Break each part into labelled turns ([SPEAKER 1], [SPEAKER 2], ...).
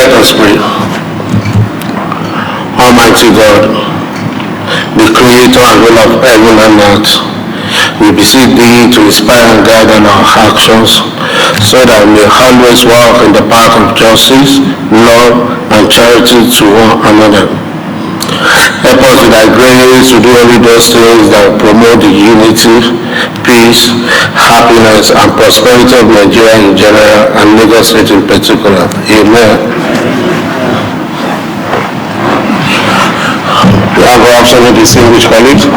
[SPEAKER 1] Let us pray. Almighty God, the creator and ruler of heaven and earth, we beseech thee to inspire and guide in our actions, so that we may always walk in the path of justice, love, and charity to one another. Help us with thy grace to do only those things that promote the unity, peace, happiness, and prosperity of Nigeria in general and Lagos State in particular. Amen. We have our absolutely distinguished colleagues. You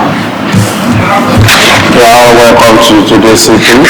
[SPEAKER 1] are all welcome to today's sitting.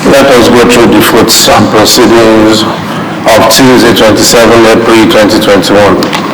[SPEAKER 1] Let us go through the fruits and proceedings of Tuesday, 27 April 2021.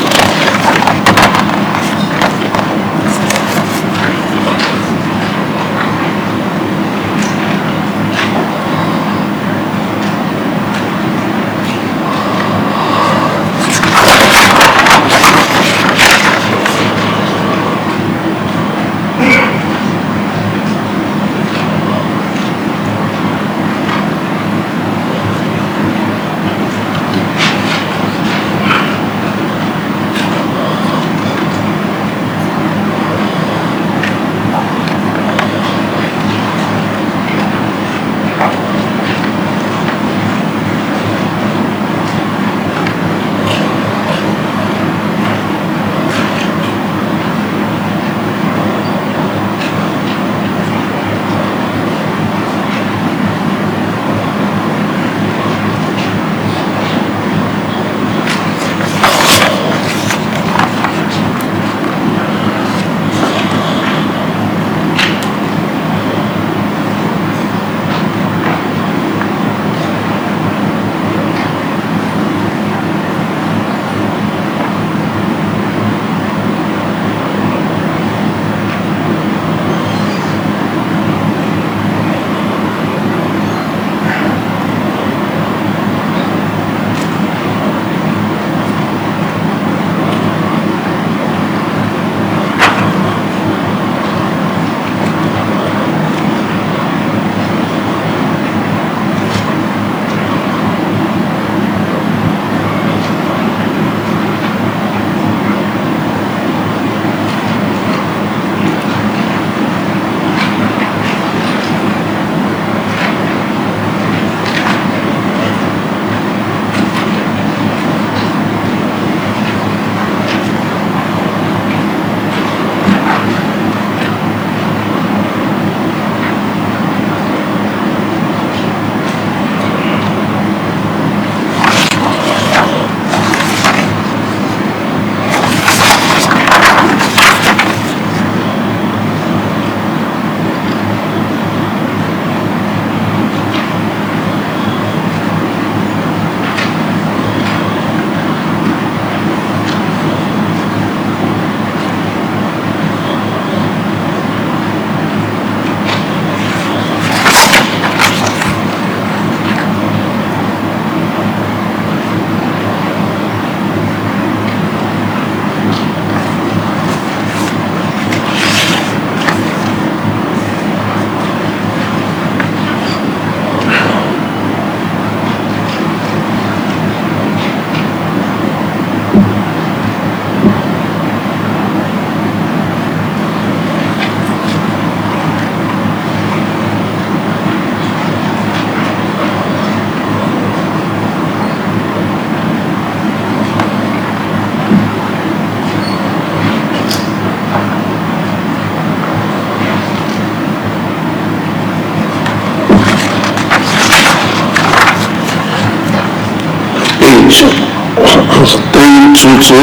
[SPEAKER 1] page 322,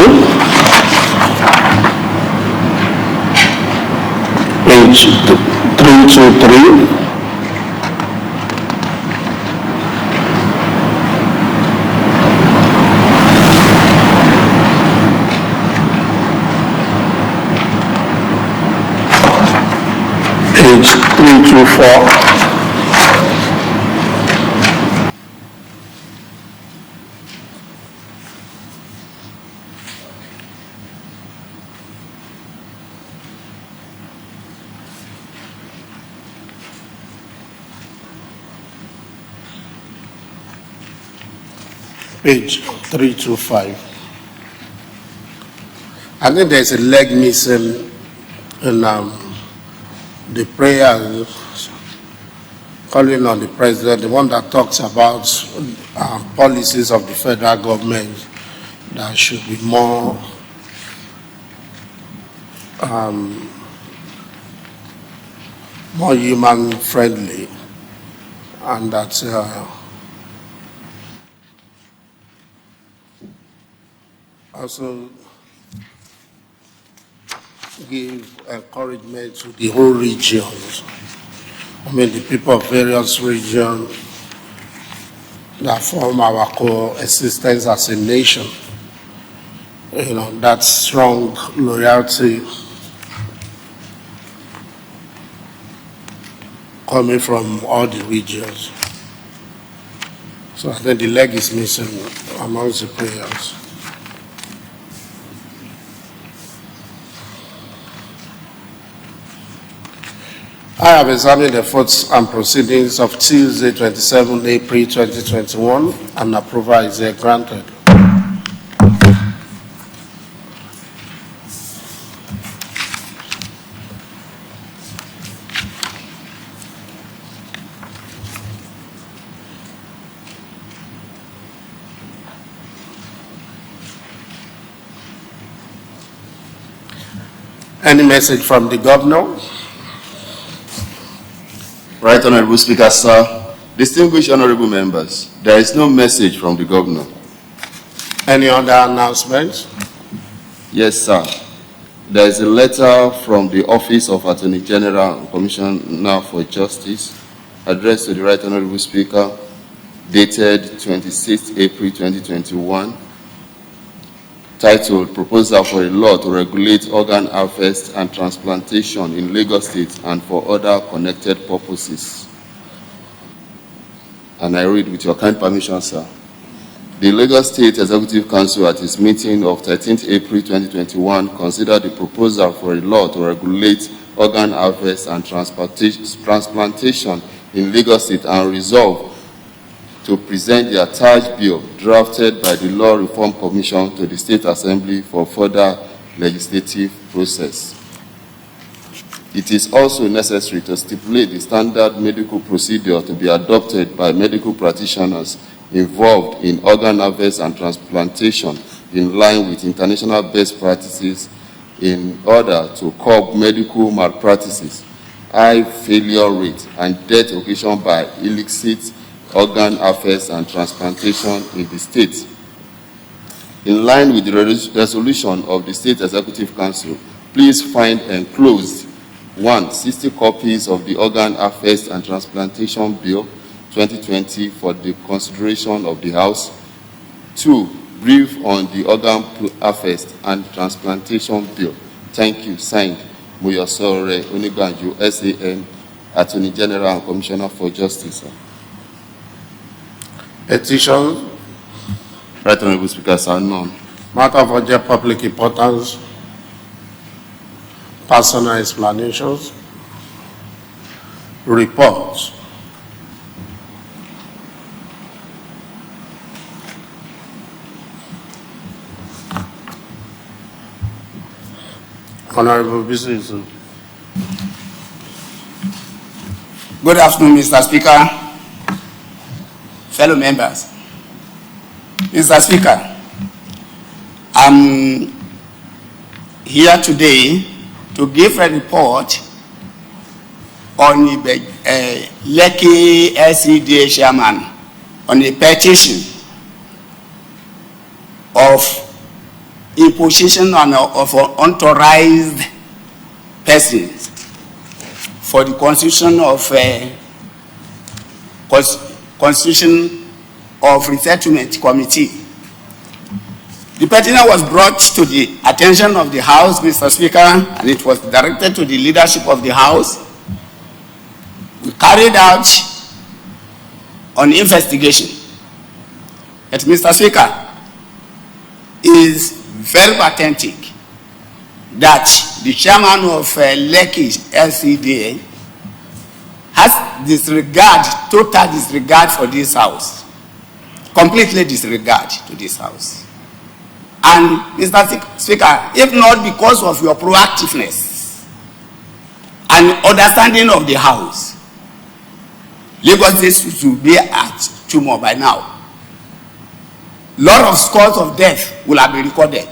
[SPEAKER 1] page 323, Page 324. Page 325. I think there's a leg missing in the prayer calling on the president, the one that talks about policies of the federal government that should be more more human friendly, and that also give encouragement to the whole regions. I mean, the people of various regions that form our coexistence as a nation. You know, that strong loyalty coming from all the regions. So I think the leg is missing amongst the prayers. I have examined the thoughts and proceedings of Tuesday, 27 April 2021, and approval is granted. Any message from the governor?
[SPEAKER 2] Right Honorable Speaker, sir. Distinguished honorable members, there is no message from the governor.
[SPEAKER 1] Any other announcements?
[SPEAKER 2] Yes, sir. There is a letter from the Office of Attorney General and Commissioner for Justice addressed to the Right Honorable Speaker, dated 26 April 2021, titled Proposal for a Law to Regulate Organ Harvest and Transplantation in Lagos State and for Other Connected Purposes. And I read with your kind permission, sir. The Lagos State Executive Council at its meeting of 13th April 2021 considered the proposal for a law to regulate organ harvest and transplantation in Lagos State and resolved to present the attached bill drafted by the Law Reform Commission to the State Assembly for further legislative process. It is also necessary to stipulate the standard medical procedure to be adopted by medical practitioners involved in organ harvest and transplantation in line with international best practices in order to curb medical malpractices, high failure rate, and death occasioned by illicit organ harvest and transplantation in the state. In line with the resolution of the State Executive Council, please find enclosed 1. 60 copies of the Organ Harvest and Transplantation Bill 2020 for the consideration of the House. 2. Brief on the Organ Harvest and Transplantation Bill. Thank you. Signed, Muyosore Onibanju, SAN, Attorney General and Commissioner for Justice.
[SPEAKER 1] Petitions?
[SPEAKER 2] Right Honorable Speaker, sir, none.
[SPEAKER 1] Matter of urgent public importance? Personal explanations? Reports? Honorable Business.
[SPEAKER 3] Good afternoon, Mr. Speaker. Fellow members, Mr. Speaker, I'm here today to give a report on the Lekki LCDA chairman on a petition of imposition of unauthorized persons for the constitution of Constitution of Resettlement Committee. The petition was brought to the attention of the House, Mr. Speaker, and it was directed to the leadership of the House carried out on investigation. But Mr. Speaker, is very pathetic that the chairman of Lekki LCDA has disregard, total disregard for this house, completely disregard to this house. And Mr. Speaker, if not because of your proactiveness and understanding of the house, Lagos State should be at Chumo by now. Lot of scores of death will have been recorded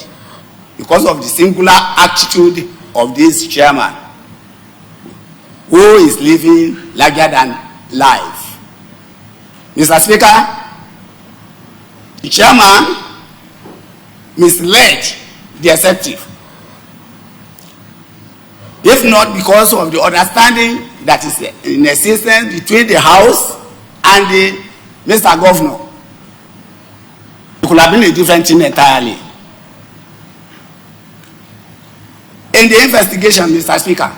[SPEAKER 3] because of the singular attitude of this chairman, who is living larger than life. Mr. Speaker, the chairman misled the executive, if not because of the understanding that is in existence between the House and the Mr. Governor. It could have been a different thing entirely. In the investigation, Mr. Speaker,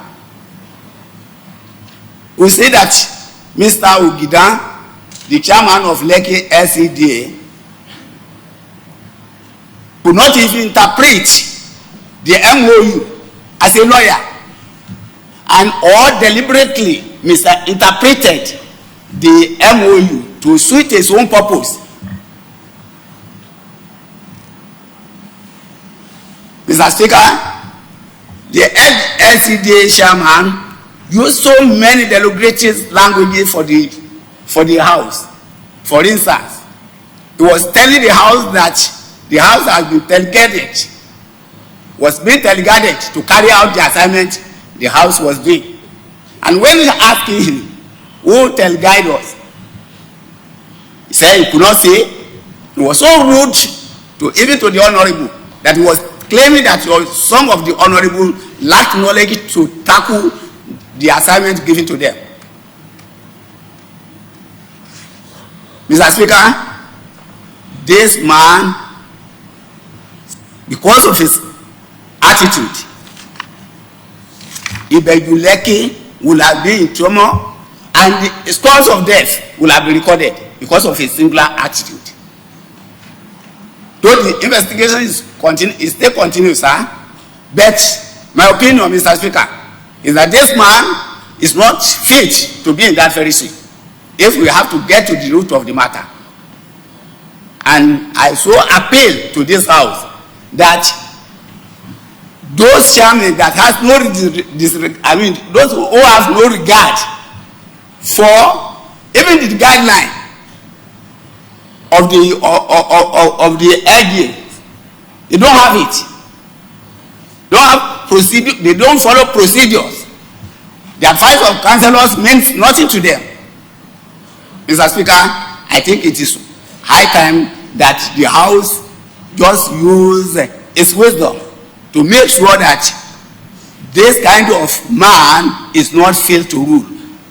[SPEAKER 3] we say that Mr. Ogidan, the chairman of Lekki LCDA, could not even interpret the MOU as a lawyer, and or deliberately misinterpreted the MOU to suit his own purpose. Mr. Speaker, the LCDA chairman used so many derogatory languages for the House. For instance, he was telling the House that the House has been delegated, was being delegated to carry out the assignment the House was doing. And when we asked him, who delegated us, he said he could not say. He was so rude even to the Honorable that he was claiming that some of the Honorable lacked knowledge to tackle the assignment given to them. Mr. Speaker, this man, because of his attitude, Ibeju Lekki will have been in trauma, and the scores of death will have been recorded because of his singular attitude. Though the investigation is still continuous, sir, but my opinion, Mr. Speaker, is that this man is not fit to be in that very seat if we have to get to the root of the matter. And I so appeal to this House that those chairmen that has no those who have no regard for even the guideline of the LDA, they don't have it. Don't have procedure. They don't follow procedures. The advice of councillors means nothing to them. Mr. Speaker, I think it is high time that the House just use its wisdom to make sure that this kind of man is not fit to rule.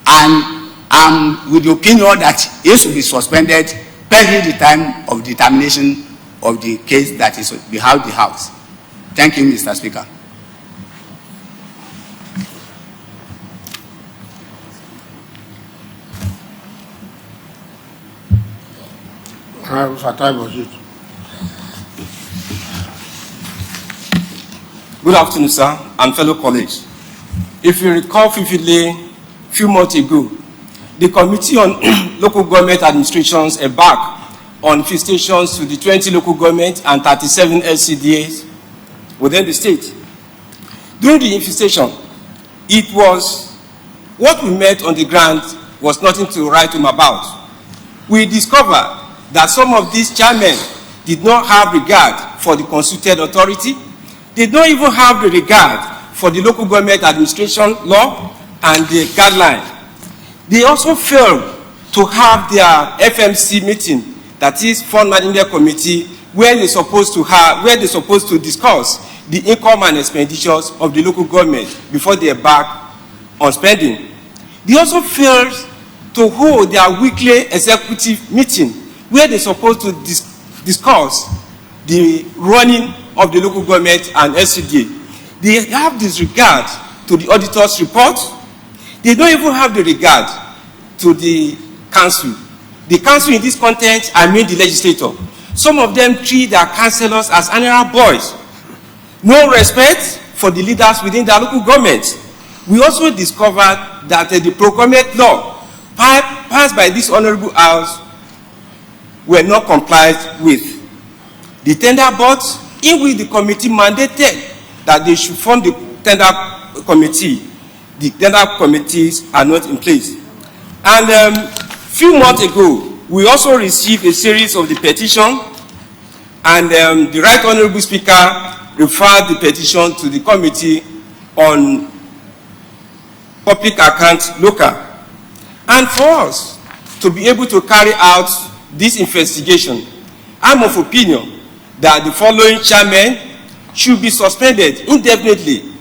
[SPEAKER 3] And I'm with the opinion that he should be suspended pending the time of determination of the case that is behind the House. Thank you, Mr. Speaker.
[SPEAKER 4] Good afternoon, sir, and fellow colleagues. If you recall vividly, a few months ago, the Committee on Local Government Administrations embarked on visitations to the 20 local government and 37 LCDAs within the state. During the visitation, it was what we met on the ground was nothing to write home about. We discovered that some of these chairmen did not have regard for the constituted authority, did not even have the regard for the local government administration law and the guideline. They also failed to have their FMC meeting, that is Fund Management Committee, where they're supposed to discuss the income and expenditures of the local government before they embark on spending. They also failed to hold their weekly executive meeting, where they're supposed to discuss the running of the local government and LCDA. They have disregard to the auditor's report. They don't even have the regard to the council. The council in this context, I mean the legislator. Some of them treat their councillors as animal boys. No respect for the leaders within their local government. We also discovered that the procurement law passed by this honorable house were not complied with. The tender boards, in which the committee mandated that they should form the tender committee, the tender committees are not in place. And few months ago, we also received a series of the petition, and the Right Honorable Speaker referred the petition to the Committee on Public Accounts Local. And for us to be able to carry out this investigation, I'm of opinion that the following chairmen should be suspended indefinitely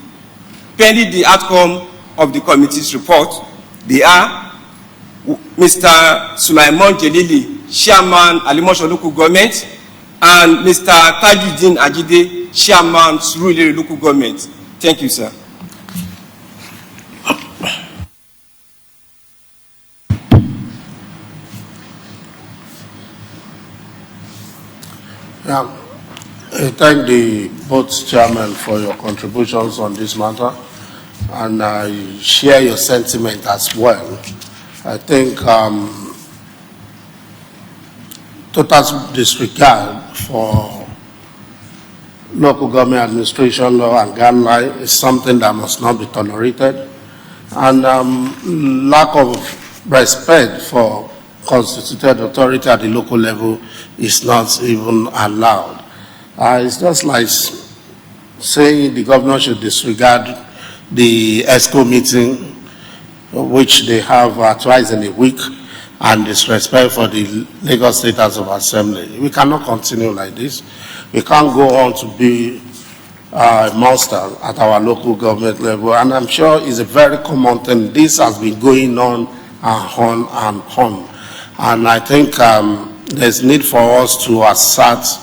[SPEAKER 4] pending the outcome of the committee's report. They are Mr. Sulaiman Jelili, Chairman, Alimosho Local Government, and Mr. Tajuddin Ajide, Chairman, Surulere Local Government. Thank you, sir.
[SPEAKER 1] Yeah. I thank the both chairmen for your contributions on this matter, and I share your sentiment as well. I think total disregard for local government administration law and guideline is something that must not be tolerated, and lack of respect for constituted authority at the local level is not even allowed. It's just like saying the governor should disregard the ESCO meeting, which they have twice in a week, and disrespect for the Lagos State House of Assembly. We cannot continue like this. We can't go on to be a monster at our local government level, and I'm sure it's a very common thing. This has been going on and on and on. And I think there's need for us to assert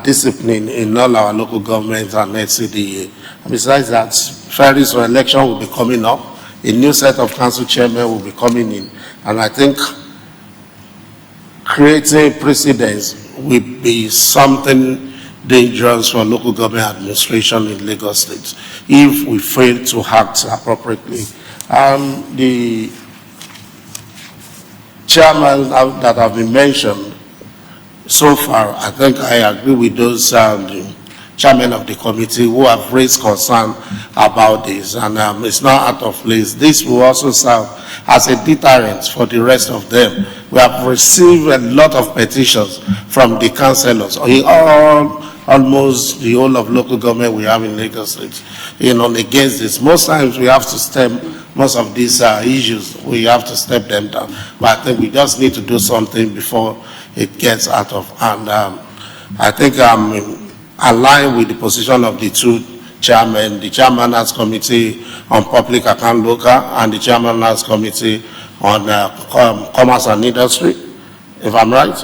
[SPEAKER 1] discipline in all our local governments and NCDA. Besides that, Friday's election will be coming up. A new set of council chairmen will be coming in. And I think creating precedents will be something dangerous for local government administration in Lagos State if we fail to act appropriately. The chairman that have been mentioned so far, I think I agree with those chairmen of the committee who have raised concern about this, and it's not out of place. This will also serve as a deterrent for the rest of them. We have received a lot of petitions from the councillors in almost the whole of local government we have in Lagos State, against this. Most times we have to stem most of these issues, we have to step them down. But I think we just need to do something before it gets out of hand. I think I'm aligned with the position of the two chairmen, the Chairman's Committee on Public Account Local and the Chairman's Committee on Commerce and Industry, if I'm right.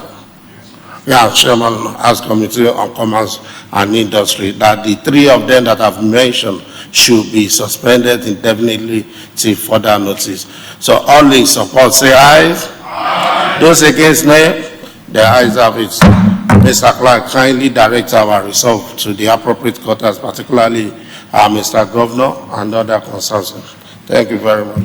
[SPEAKER 1] Yeah, Chairman's Committee on Commerce and Industry, that the three of them that I've mentioned should be suspended indefinitely till further notice. So all in support say aye. Aye. Those against nay, the ayes have it. Mr. Clark, kindly direct our resolve to the appropriate quarters, particularly Mr. Governor and other concerns. Thank you very much.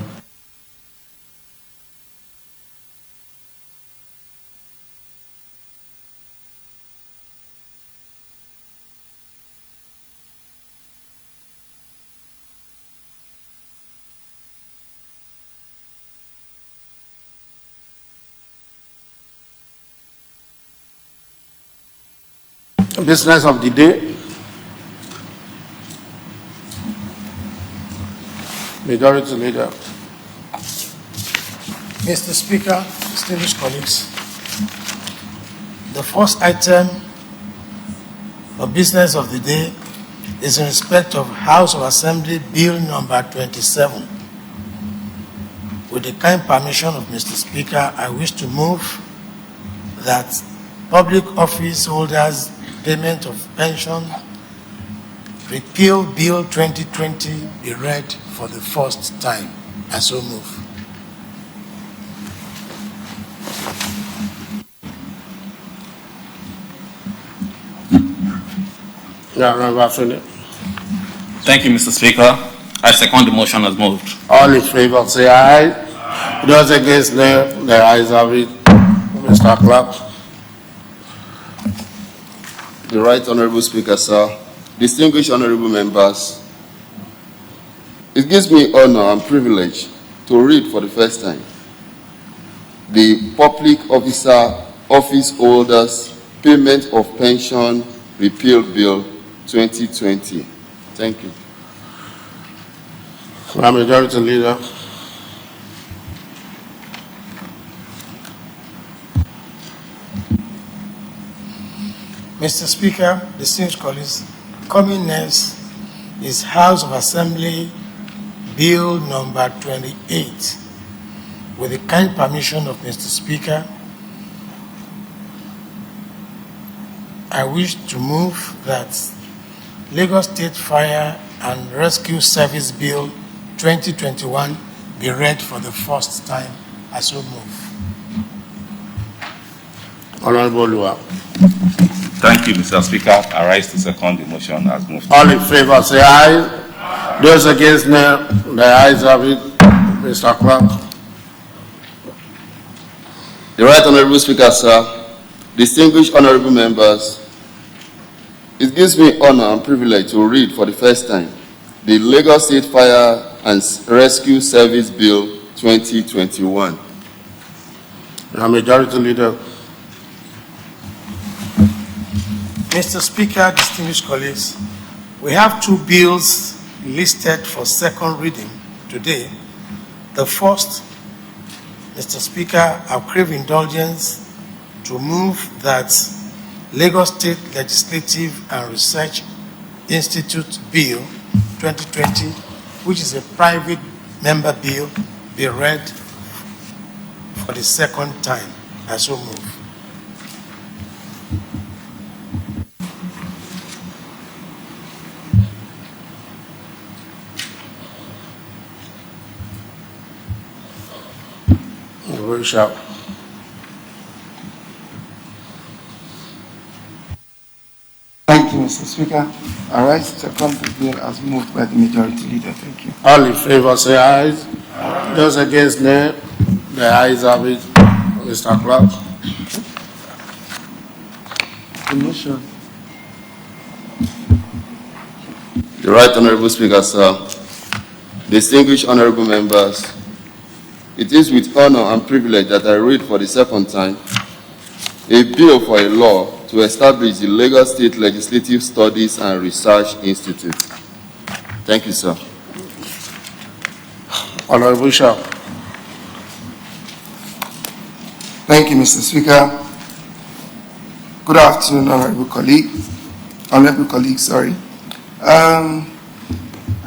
[SPEAKER 1] Business of the day. Majority Leader.
[SPEAKER 5] Mr. Speaker, distinguished colleagues, the first item of business of the day is in respect of House of Assembly Bill number 27. With the kind permission of Mr. Speaker, I wish to move that public office holders payment of pension, Repeal Bill 2020 be read for the first time. I so move.
[SPEAKER 1] Yeah, Member Philip.
[SPEAKER 6] Thank you, Mr. Speaker. I second the motion as moved.
[SPEAKER 1] All in favor, say aye. Those against, nay. The ayes have it. Mr. Clerk.
[SPEAKER 2] The Right Honorable Speaker, sir. Distinguished honorable members, it gives me honor and privilege to read for the first time the Public Office Holders Payment of Pension Repeal Bill 2020. Thank you.
[SPEAKER 1] Majority Leader.
[SPEAKER 5] Mr. Speaker, distinguished colleagues, coming next is House of Assembly Bill number 28. With the kind permission of Mr. Speaker, I wish to move that Lagos State Fire and Rescue Service Bill 2021 be read for the first time. I so move.
[SPEAKER 1] Honorable Lua.
[SPEAKER 6] Thank you, Mr. Speaker. I rise to second the motion as moved.
[SPEAKER 1] All in favor, say aye. Those against, nay. The ayes have it. Mr. Clerk.
[SPEAKER 2] The Right Honorable Speaker, sir. Distinguished honorable members, it gives me honor and privilege to read for the first time the Lagos State Fire and Rescue Service Bill 2021.
[SPEAKER 1] Majority Leader.
[SPEAKER 5] Mr. Speaker, distinguished colleagues, we have two bills listed for second reading today. The first, Mr. Speaker, I crave indulgence to move that Lagos State Legislative and Research Institute Bill 2020, which is a private member bill, be read for the second time. I so move.
[SPEAKER 1] Very sharp.
[SPEAKER 7] Thank you, Mr. Speaker. I rise to second the bill as moved by the Majority Leader. Thank you.
[SPEAKER 1] All in favor, say aye. Those against, nay. The ayes have it. Mr. Clerk.
[SPEAKER 7] The motion.
[SPEAKER 2] The Right Honorable Speaker, sir. Distinguished honorable members, it is with honor and privilege that I read for the second time a bill for a law to establish the Lagos State Legislative Studies and Research Institute. Thank you, sir.
[SPEAKER 1] Honorable Shah.
[SPEAKER 7] Thank you, Mr. Speaker. Good afternoon, honorable colleagues.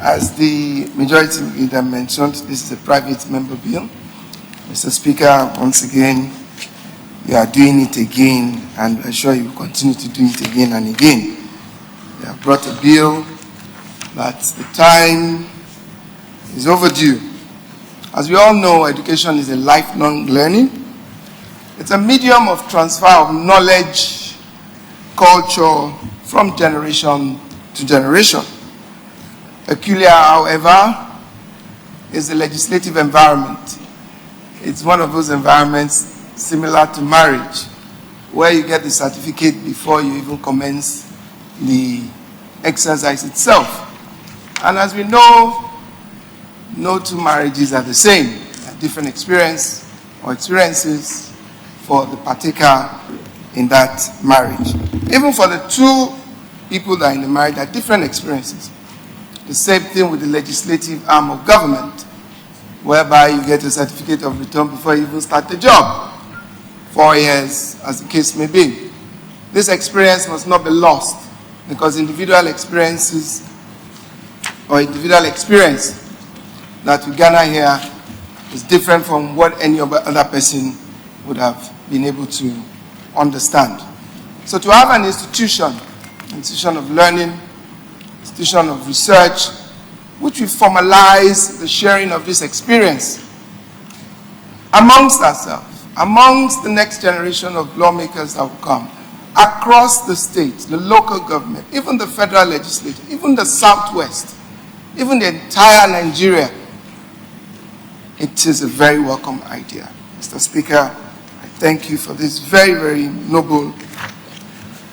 [SPEAKER 7] As the Majority Leader mentioned, this is a private member bill. Mr. Speaker, once again, you are doing it again, and I'm sure you will continue to do it again and again. You have brought a bill, but the time is overdue. As we all know, education is a lifelong learning. It's a medium of transfer of knowledge, culture from generation to generation. Peculiar, however, is the legislative environment. It's one of those environments similar to marriage, where you get the certificate before you even commence the exercise itself. And as we know, no two marriages are the same. There are different experiences for the partaker in that marriage. Even for the two people that are in the marriage, there are different experiences. The same thing with the legislative arm of government, whereby you get a certificate of return before you even start the job. 4 years, as the case may be. This experience must not be lost, because individual experiences or individual experience that we garner here is different from what any other person would have been able to understand. So to have an institution of learning, institution of research, which will formalize the sharing of this experience amongst ourselves, amongst the next generation of lawmakers that will come, across the state, the local government, even the federal legislature, even the Southwest, even the entire Nigeria, it is a very welcome idea. Mr. Speaker, I thank you for this very, very noble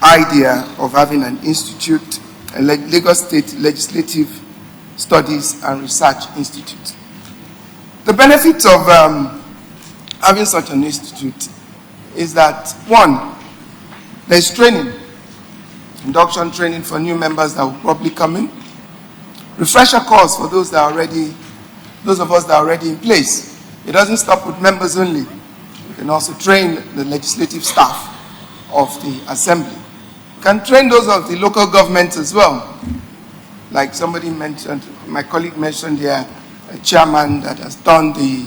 [SPEAKER 7] idea of having an institute, a Lagos State Legislative Studies and Research Institute. The benefit of having such an institute is that, one, there's training, induction training for new members that will probably come in, refresher course for those of us that are already in place. It doesn't stop with members only. You can also train the legislative staff of the assembly. You can train those of the local governments as well. Like somebody mentioned, my colleague mentioned here, a chairman that has done the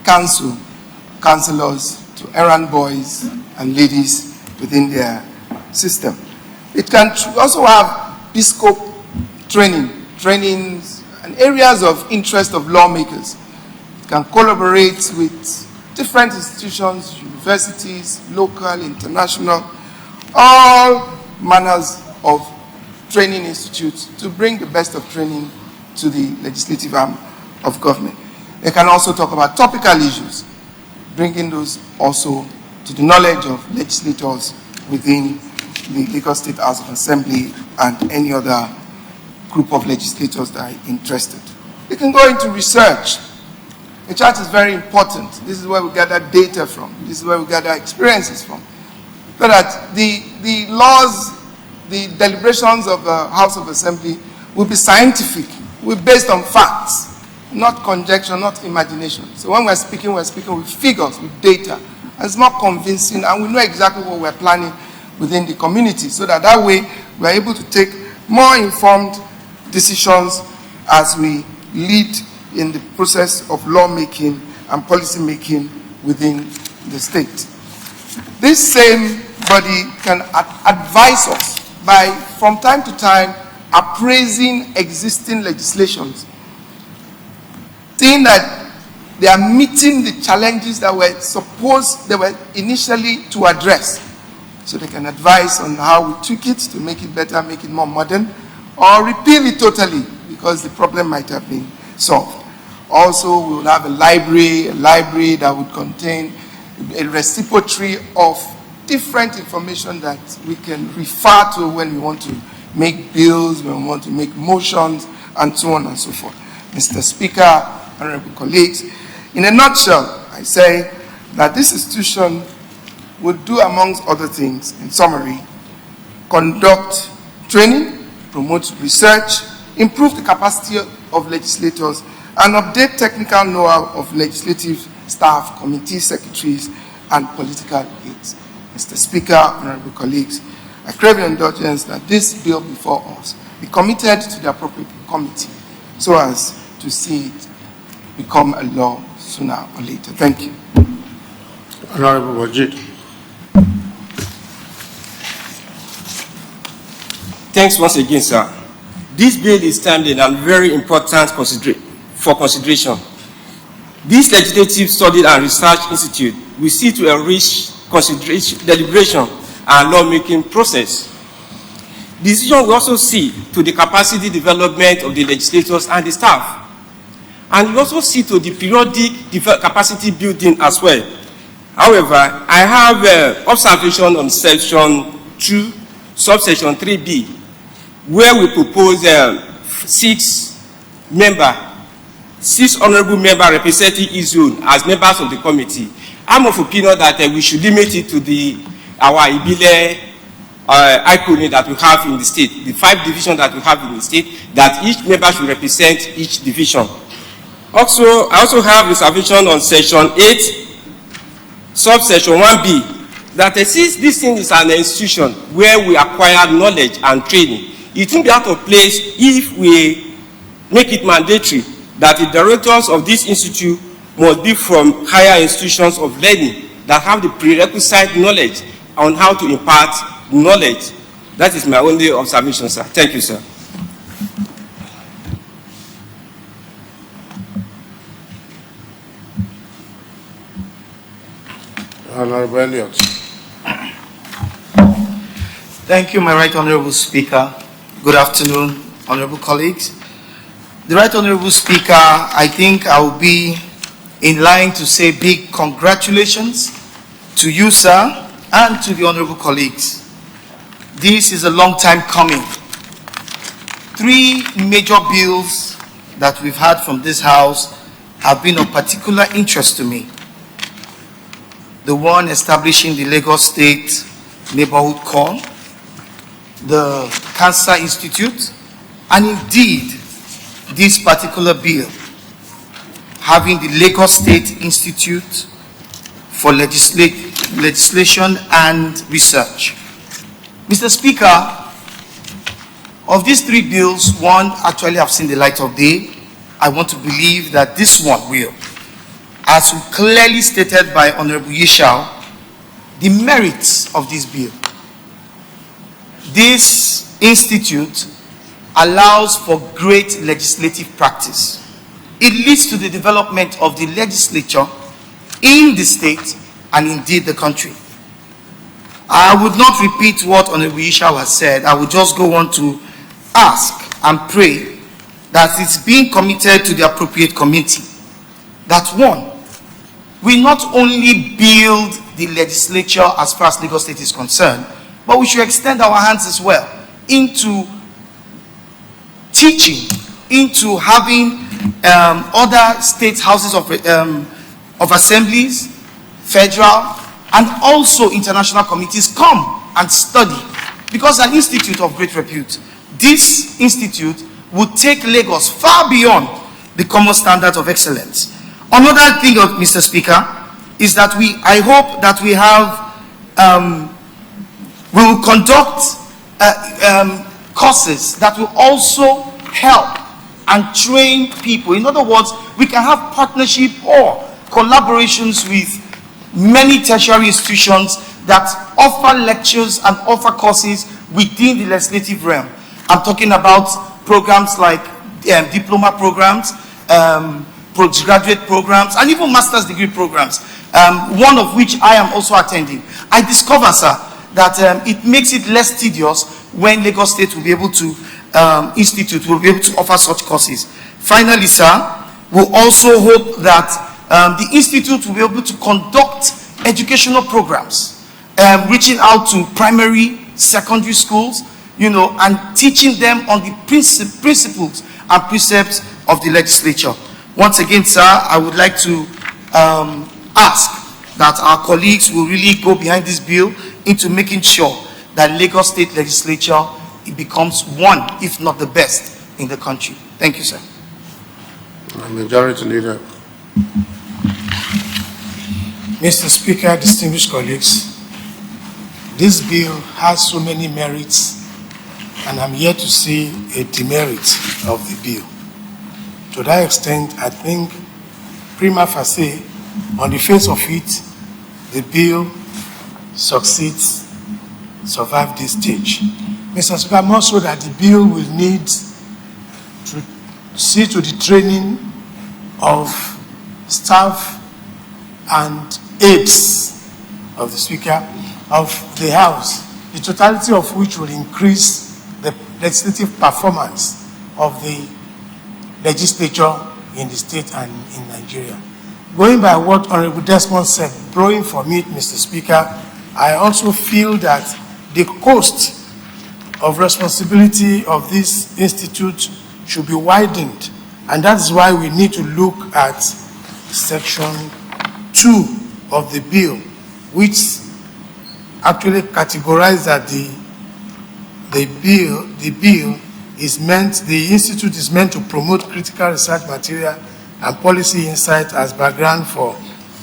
[SPEAKER 7] councillors to errand boys and ladies within their system. It can also have bespoke trainings and areas of interest of lawmakers. It can collaborate with different institutions, universities, local, international, all manners of training institutes to bring the best of training to the legislative arm of government. They can also talk about topical issues, bringing those also to the knowledge of legislators within the Lagos State House of Assembly and any other group of legislators that are interested. We can go into research. The chart is very important. This is where we gather data from. This is where we gather experiences from. So that the laws, the deliberations of the House of Assembly will be scientific, will be based on facts, not conjecture, not imagination. So when we're speaking with figures, with data. And it's more convincing, and we know exactly what we're planning within the community, so that way we're able to take more informed decisions as we lead in the process of lawmaking and policy making within the state. This same body can advise us by, from time to time, appraising existing legislations, seeing that they are meeting the challenges that they were initially to address. So they can advise on how we tweak it to make it better, make it more modern, or repeal it totally because the problem might have been solved. Also, we will have a library that would contain a repository of different information that we can refer to when we want to make bills, when we want to make motions, and so on and so forth. Mr. Speaker, honorable colleagues, in a nutshell, I say that this institution would do, amongst other things, in summary, conduct training, promote research, improve the capacity of legislators, and update technical know-how of legislative staff, committee secretaries, and political aides. Mr. Speaker, honorable colleagues, I crave your indulgence that this bill before us be committed to the appropriate committee so as to see it become a law sooner or later. Thank you.
[SPEAKER 1] Honorable Wajid.
[SPEAKER 4] Thanks once again, sir. This bill is timely and very important for consideration. This Legislative Study and Research Institute will see to enrich consideration, deliberation, and lawmaking process. The decision will also see to the capacity development of the legislators and the staff. And we also see to the periodic capacity building as well. However, I have observation on section 2, subsection 3B, where we propose 6 honorable member representing each zone as members of the committee. I'm of opinion that we should limit it to our Ibile icon that we have in the state, the 5 divisions that we have in the state, that each member should represent each division. Also, I also have reservation on section 8, subsection 1B, that since this thing is an institution where we acquire knowledge and training, it won't be out of place if we make it mandatory that the directors of this institute must be from higher institutions of learning that have the prerequisite knowledge on how to impart knowledge. That is my only observation, sir. Thank you, sir.
[SPEAKER 1] Honorable Elliott.
[SPEAKER 7] Thank you, my right honorable speaker. Good afternoon, honorable colleagues. The right honorable speaker, I think I will be in line to say big congratulations to you, sir, and to the honorable colleagues. This is a long time coming. 3 major bills that we've had from this house have been of particular interest to me. The one establishing the Lagos State Neighborhood Call, the Cancer Institute, and indeed this particular bill having the Lagos State Institute for Legislation and Research. Mr. Speaker, of these 3 bills, one actually have seen the light of day. I want to believe that this one will. As clearly stated by Honorable Yishao, the merits of this bill. This institute allows for great legislative practice. It leads to the development of the legislature in the state and indeed the country. I would not repeat what Honorable Yishao has said. I would just go on to ask and pray that it's being committed to the appropriate committee. That one, we not only build the legislature as far as Lagos State is concerned, but we should extend our hands as well into teaching, into having other state houses of assemblies, federal, and also international committees come and study, because an institute of great repute. This institute would take Lagos far beyond the common standards of excellence. Another thing, Mr. Speaker, is that I hope that we will conduct courses that will also help and train people. In other words, we can have partnership or collaborations with many tertiary institutions that offer lectures and offer courses within the legislative realm. I'm talking about programs like diploma programs, postgraduate programs, and even master's degree programs, one of which I am also attending. I discover, sir, that it makes it less tedious when Lagos State will be able to will be able to offer such courses. Finally, sir, we'll also hope that the institute will be able to conduct educational programs, reaching out to primary, secondary schools, and teaching them on the principles and precepts of the legislature. Once again, sir, I would like to ask that our colleagues will really go behind this bill into making sure that Lagos State legislature becomes one, if not the best, in the country. Thank you, sir.
[SPEAKER 1] Majority Leader.
[SPEAKER 5] Mr. Speaker, distinguished colleagues, this bill has so many merits, and I'm here to see a demerit of the bill. To that extent, I think prima facie, on the face of it, the bill survive this stage. Mr. Speaker, more so that the bill will need to see to the training of staff and aides of the Speaker of the House, the totality of which will increase the legislative performance of the legislature in the state and in Nigeria. Going by what Honorable Desmond said, blowing from it, Mr. Speaker, I also feel that the cost of responsibility of this institute should be widened, and that's why we need to look at Section 2 of the bill, which actually categorizes that the institute is meant to promote critical research material and policy insight as background for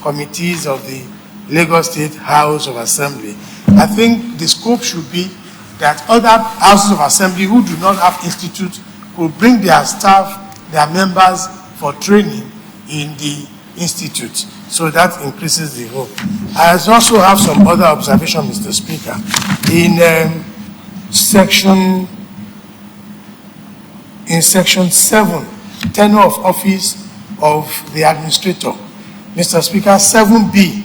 [SPEAKER 5] committees of the Lagos State House of Assembly. I think the scope should be that other houses of assembly who do not have institutes could bring their staff, their members for training in the institute. So that increases the hope. I also have some other observations, Mr. Speaker. In section 7, tenure of office of the administrator, Mr. Speaker, 7B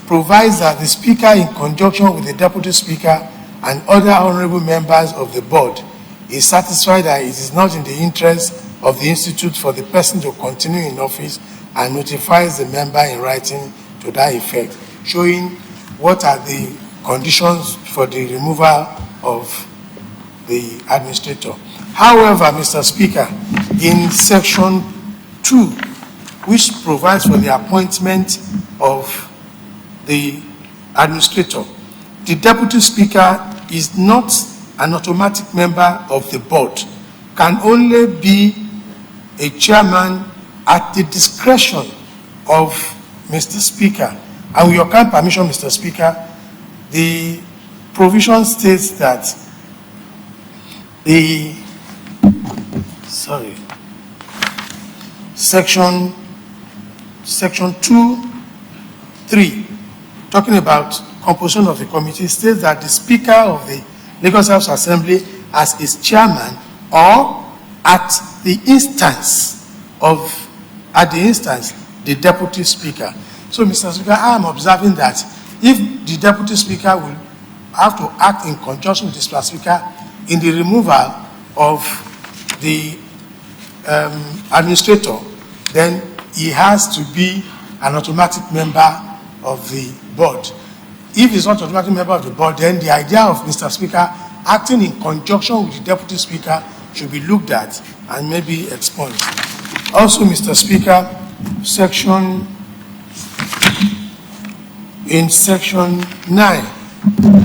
[SPEAKER 5] provides that the Speaker, in conjunction with the Deputy Speaker and other honorable members of the board is satisfied that it is not in the interest of the institute for the person to continue in office and notifies the member in writing to that effect, showing what are the conditions for the removal of the administrator. However, Mr. Speaker, in section 2, which provides for the appointment of the administrator, the deputy speaker is not an automatic member of the board, can only be a chairman at the discretion of Mr. Speaker. And with your kind permission, Mr. Speaker, the provision states that section 2(3), talking about composition of the committee, states that the Speaker of the Lagos House Assembly as its chairman or at the instance the deputy speaker. So, Mr. Speaker, I am observing that if the deputy speaker will have to act in conjunction with the speaker in the removal of the administrator, then he has to be an automatic member of the board. If he's not an automatic member of the board, then the idea of Mr. Speaker acting in conjunction with the deputy speaker should be looked at and maybe expunged. Also, Mr. Speaker, in section 9,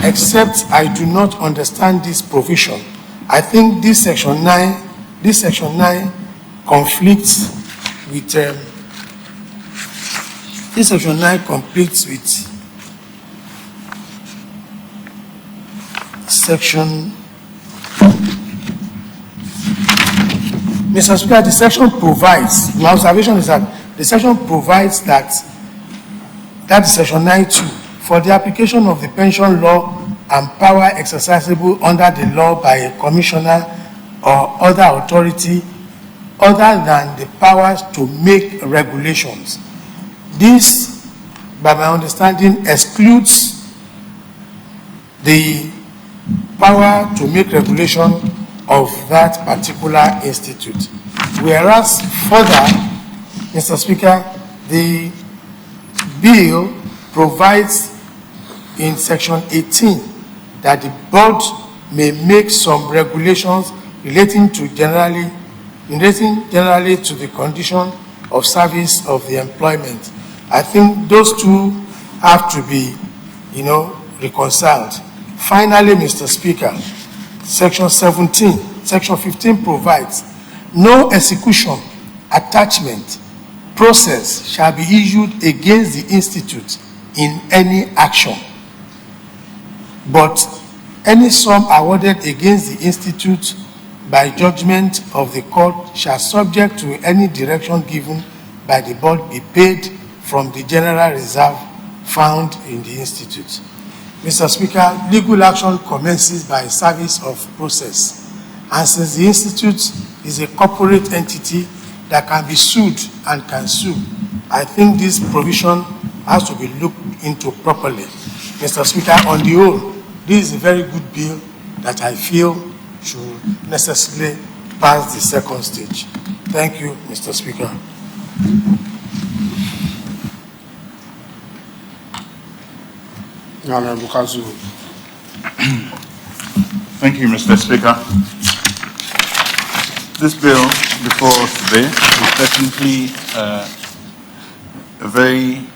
[SPEAKER 5] except I do not understand this provision, I think this section 9 conflicts with section. Mr. Speaker, the section provides, my observation is that the section provides that is section 9(2), for the application of the pension law and power exercisable under the law by a commissioner or other authority other than the powers to make regulations. This, by my understanding, excludes the power to make regulation of that particular institute. Whereas further, Mr. Speaker, the bill provides in section 18 that the board may make some regulations relating generally to the condition of service of the employment. I think those two have to be, reconciled. Finally, Mr. Speaker, section 15 provides no execution, attachment, process shall be issued against the institute in any action, but any sum awarded against the institute by judgment of the court shall, subject to any direction given by the board, be paid from the general reserve found in the institute. Mr. Speaker, legal action commences by service of process, and since the institute is a corporate entity that can be sued and can sue, I think this provision has to be looked into properly. Mr. Speaker, on the whole, this is a very good bill that I feel should necessarily pass the second stage. Thank you, Mr. Speaker.
[SPEAKER 8] Honorable Council.
[SPEAKER 6] Thank you, Mr. Speaker. This bill before us today is definitely a very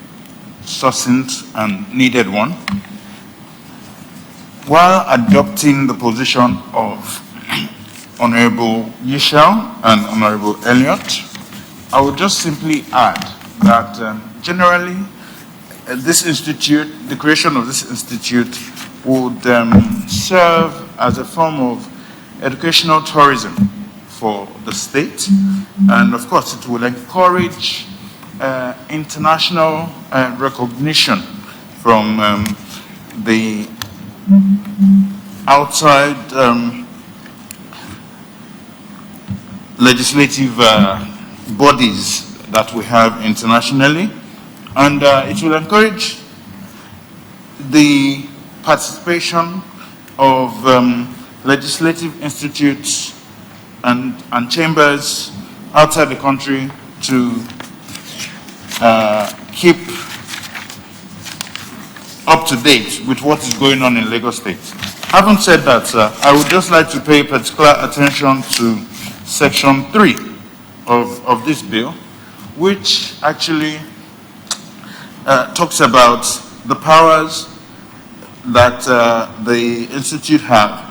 [SPEAKER 6] succinct and needed one. While adopting the position of Honorable Yishao and Honorable Elliott, I would just simply add that generally this institute, the creation of this institute would serve as a form of educational tourism for the state, and of course it will encourage international recognition from the outside legislative bodies that we have internationally, and it will encourage the participation of legislative institutes and chambers outside the country to keep up to date with what is going on in Lagos State. Having said that, sir, I would just like to pay particular attention to Section 3 of this bill, which actually talks about the powers that the institute have.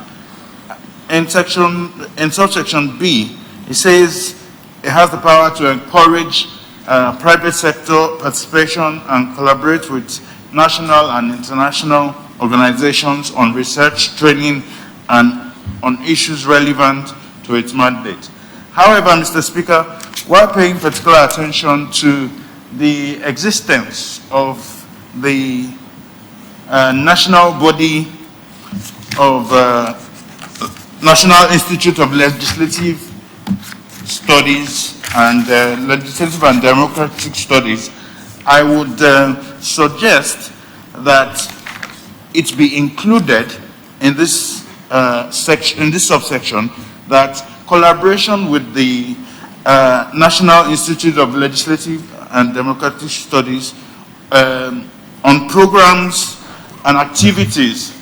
[SPEAKER 6] In subsection B, it says it has the power to encourage private sector participation and collaborate with national and international organizations on research, training, and on issues relevant to its mandate. However, Mr. Speaker, while paying particular attention to the existence of the national body of National Institute of Legislative Studies and Legislative and Democratic Studies, I would suggest that it be included in this subsection, that collaboration with the National Institute of Legislative and Democratic Studies on programs and activities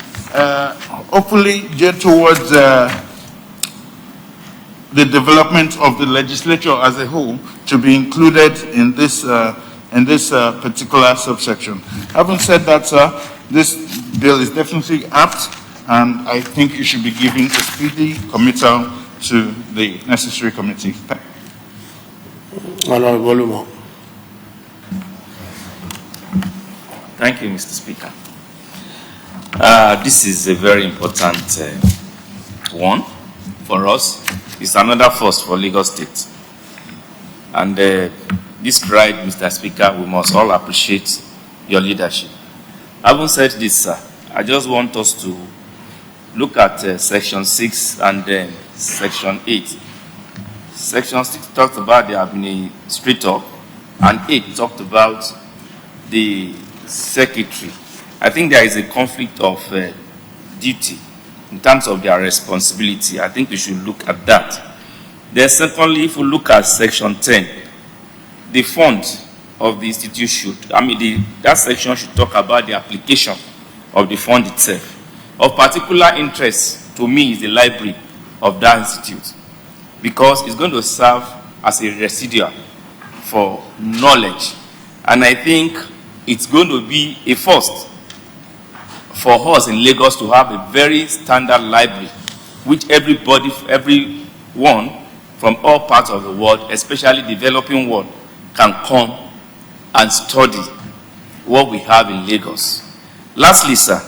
[SPEAKER 6] hopefully geared towards the development of the legislature as a whole to be included in this particular subsection. Having said that, sir, this bill is definitely apt, and I think it should be given a speedy committal to the necessary committee.
[SPEAKER 1] Honorable Lumo.
[SPEAKER 8] Thank you, Mr. Speaker. This is a very important one for us. It's another first for Lagos State. And this pride, Mr. Speaker, we must all appreciate your leadership. Having said this, sir, I just want us to look at Section 6 and then Section 8. Section 6 talked about the administrator, and 8 talked about the secretary. I think there is a conflict of duty in terms of their responsibility. I think we should look at that. Then secondly, if we look at Section 10, the fund of the institute should, that section should talk about the application of the fund itself. Of particular interest to me is the library of that institute, because it's going to serve as a residual for knowledge. And I think it's going to be a first for us in Lagos to have a very standard library, which everyone from all parts of the world, especially developing world, can come and study what we have in Lagos. Lastly, sir,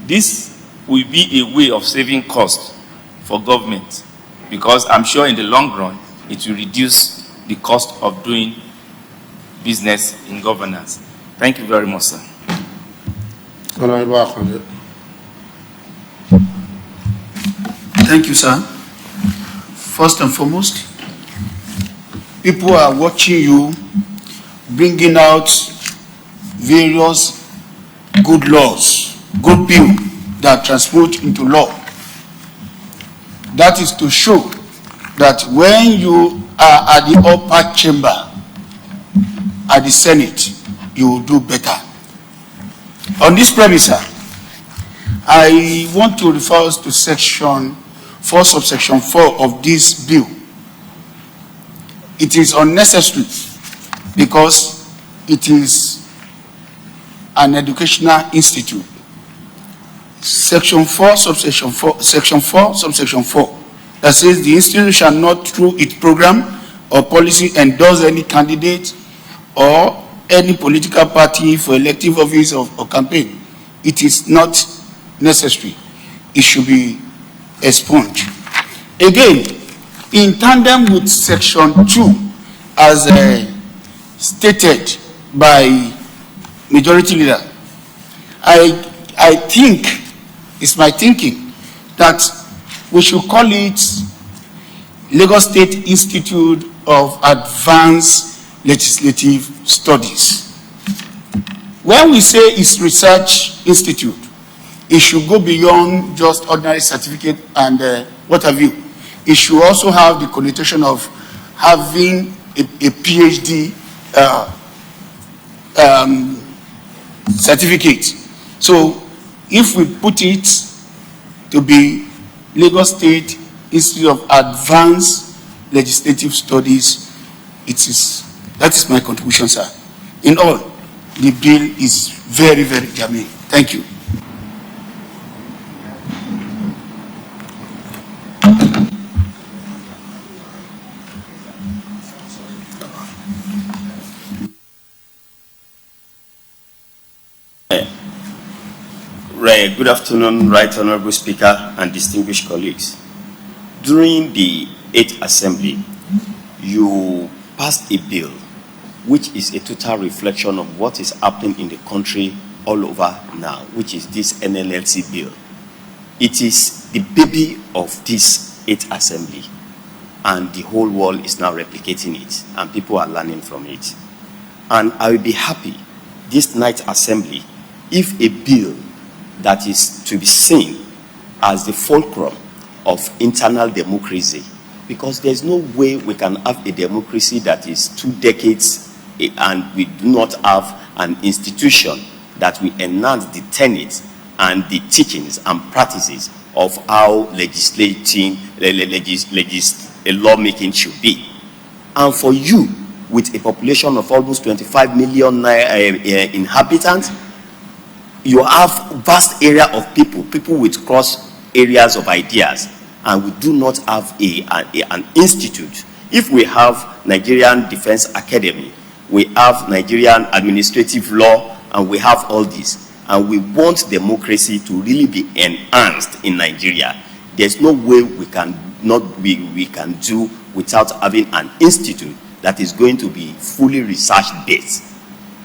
[SPEAKER 8] this will be a way of saving costs for government, because I'm sure in the long run, it will reduce the cost of doing business in governance. Thank you very much, sir.
[SPEAKER 3] Thank you, sir. First and foremost, people are watching you bringing out various good laws, good bills that transport into law. That is to show that when you are at the upper chamber, at the Senate, you will do better. On this premise, sir, I want to refer us to Section 4, subsection 4 of this bill. It is unnecessary because it is an educational institute. Section 4, subsection 4, Section 4, subsection 4, that says the institute shall not through its program or policy endorse any candidate or any political party for elective office or campaign. It is not necessary. It should be expunged. Again, in tandem with Section 2, as stated by Majority Leader, I think, it's my thinking, that we should call it Lagos State Institute of Advanced Legislative Studies. When we say it's research institute, it should go beyond just ordinary certificate and what have you. It should also have the connotation of having a PhD certificate. So if we put it to be Lagos State Institute of Advanced Legislative Studies, that is my contribution, sir. In all, the bill is very, very germane. Thank you.
[SPEAKER 9] Good afternoon, Right Honorable Speaker and distinguished colleagues. During the 8th Assembly, you passed a bill which is a total reflection of what is happening in the country all over now, which is this NLLC bill. It is the baby of this 8th Assembly, and the whole world is now replicating it, and people are learning from it. And I will be happy this 9th Assembly if a bill that is to be seen as the fulcrum of internal democracy, because there's no way we can have a democracy that is 2 decades and we do not have an institution that will enhance the tenets and the teachings and practices of how lawmaking should be. And for you, with a population of almost 25 million inhabitants, you have vast area of people with cross areas of ideas, and we do not have an institute. If we have Nigerian Defense Academy, we have Nigerian Administrative Law, and we have all this, and we want democracy to really be enhanced in Nigeria, there's no way we can do without having an institute that is going to be fully research based.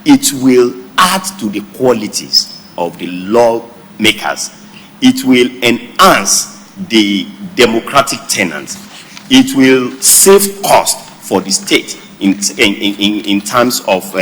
[SPEAKER 9] It will add to the qualities of the lawmakers. It will enhance the democratic tenets. It will save cost for the state in terms of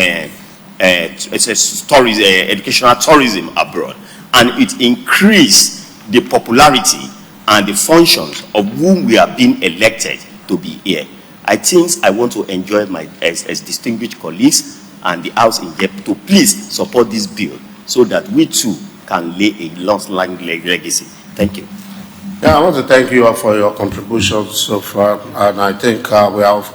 [SPEAKER 9] educational tourism abroad, and it increase the popularity and the functions of whom we are being elected to be here. I think I want to enjoy my as distinguished colleagues and the House in depth to please support this bill, so that we too can lay a long-lasting legacy. Thank you.
[SPEAKER 1] Yeah, I want to thank you all for your contributions so far, and I think we have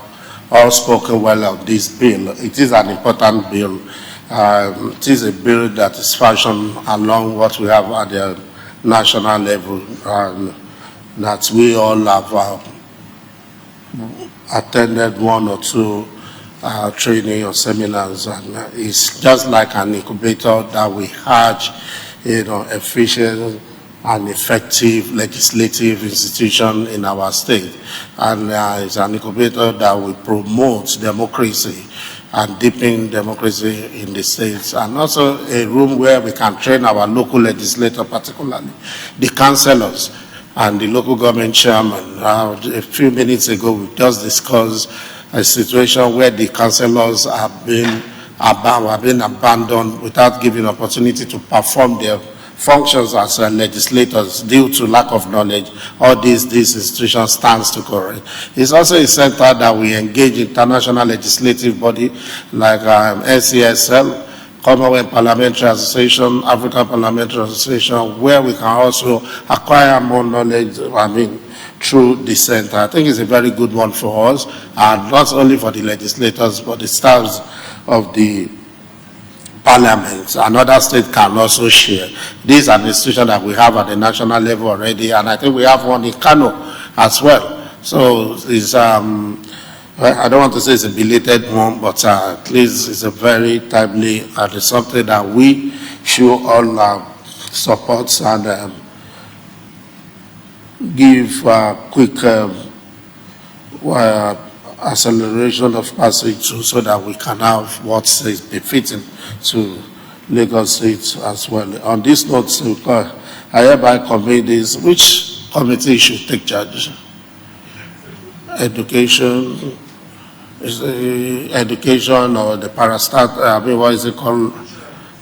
[SPEAKER 1] all spoken well of this bill. It is an important bill. It is a bill that is fashioned along what we have at the national level, and that we all have attended 1 or 2 training or seminars, and it's just like an incubator that we have, efficient and effective legislative institution in our state, and it's an incubator that will promote democracy and deepen democracy in the states, and also a room where we can train our local legislators, particularly the councillors and the local government chairman. A few minutes ago, we just discussed a situation where the councillors have been abandoned without giving opportunity to perform their functions as legislators due to lack of knowledge. All this institution stands to correct. It's also a center that we engage international legislative body like NCSL, Commonwealth Parliamentary Association, African Parliamentary Association, where we can also acquire more knowledge, through the center. I think it's a very good one for us, and not only for the legislators, but the staffs of the parliaments. Another state can also share. This is an institution that we have at the national level already, and I think we have one in Kano as well. So it's, I don't want to say it's a belated one, but at least it's a very timely, and it's something that we should all support and give quick acceleration of passage to, so that we can have what is befitting to Lagos State as well. On this note, I hereby convey this. Which committee should take charge? Education, education or the parastat, what is it called?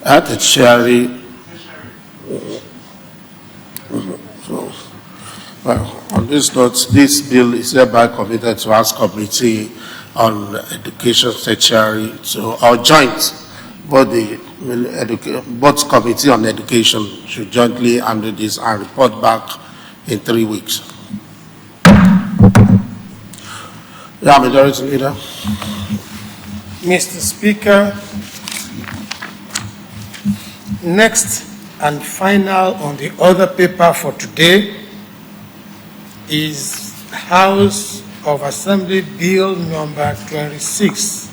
[SPEAKER 1] Tertiary.
[SPEAKER 5] Well, on this note, this bill is hereby committed to House Committee on Education, Tertiary, or joint, both Committee on Education should jointly handle this and report back in 3 weeks. Yeah, Majority Leader.
[SPEAKER 10] Mr. Speaker, next and final on the other paper for today is House of Assembly Bill number 26.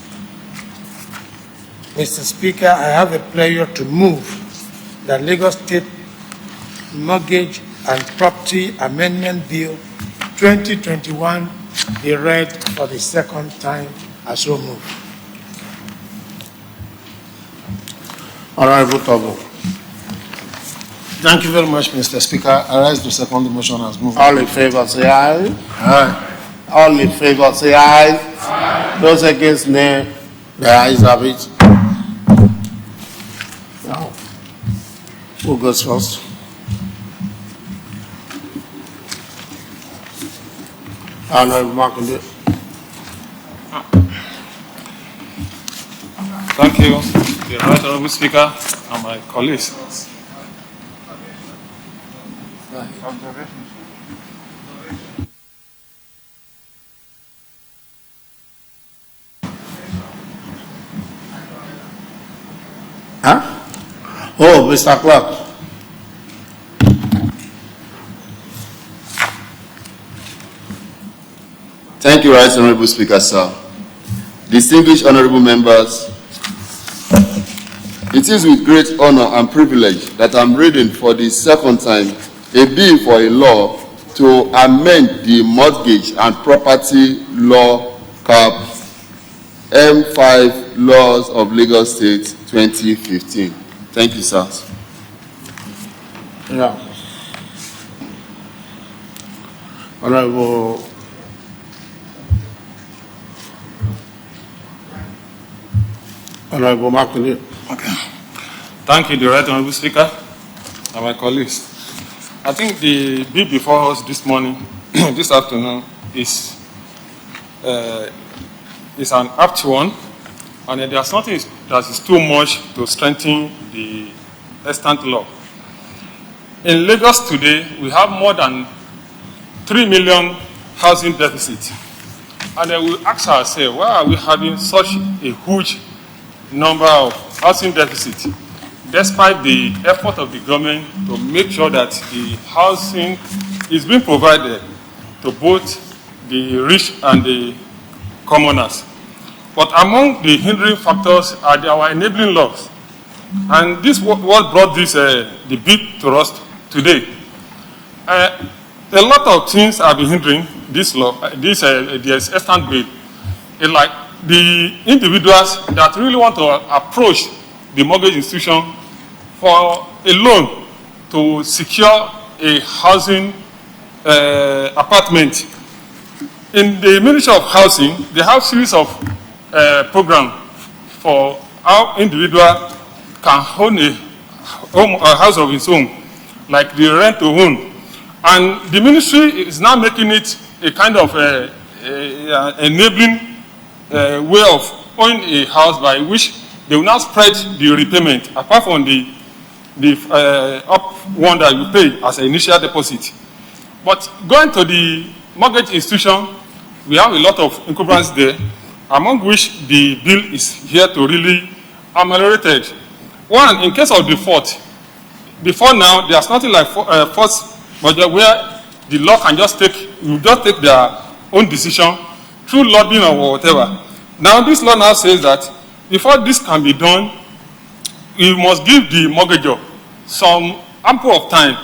[SPEAKER 10] Mr. Speaker, I have the pleasure to move that Lagos State Mortgage and Property Amendment Bill 2021 be read for the second time. As so moved.
[SPEAKER 5] Honorable Togo. Thank you very much, Mr. Speaker. I raise the second motion as moved. All in favor, say aye. Aye. All in favor, say aye. Aye. Those against, nay. The ayes have it. Now, who goes first? Honorable Makinde.
[SPEAKER 11] Thank you, the Right Honorable Speaker and my colleagues.
[SPEAKER 5] Huh? Oh, Mr. Clark.
[SPEAKER 2] Thank you, Right Honorable Speaker, sir. Distinguished honorable members, it is with great honor and privilege that I'm reading for the second time a bill for a law to amend the Mortgage and Property Law Cap M5 Laws of Lagos State 2015. Thank you, sir.
[SPEAKER 5] Yeah. Honorable Makinde.
[SPEAKER 11] Okay. Thank you, the Right Honorable Speaker and my colleagues. I think the bill before us this morning, this afternoon, is an apt one, and there's nothing that is too much to strengthen the extant law. In Lagos today, we have more than 3 million housing deficit, and then we ask ourselves, why are we having such a huge number of housing deficit, despite the effort of the government to make sure that the housing is being provided to both the rich and the commoners. But among the hindering factors are our enabling laws. And this what brought this the bill to us today. A lot of things have been hindering this law, this extant bill. Like the individuals that really want to approach the mortgage institution for a loan to secure a housing apartment. In the Ministry of Housing, they have a series of programs for how individual can own a house of his own, like the rent to own. And the ministry is now making it a kind of enabling way of owning a house by which they will now spread the repayment apart from the up one that you pay as an initial deposit. But going to the mortgage institution, we have a lot of incumbents there, among which the bill is here to really ameliorate it. One, in case of default, before now, there's nothing like forced budget where the law can just take their own decision through lobbying or whatever. Now, this law now says that before this can be done, we must give the mortgagor some ample of time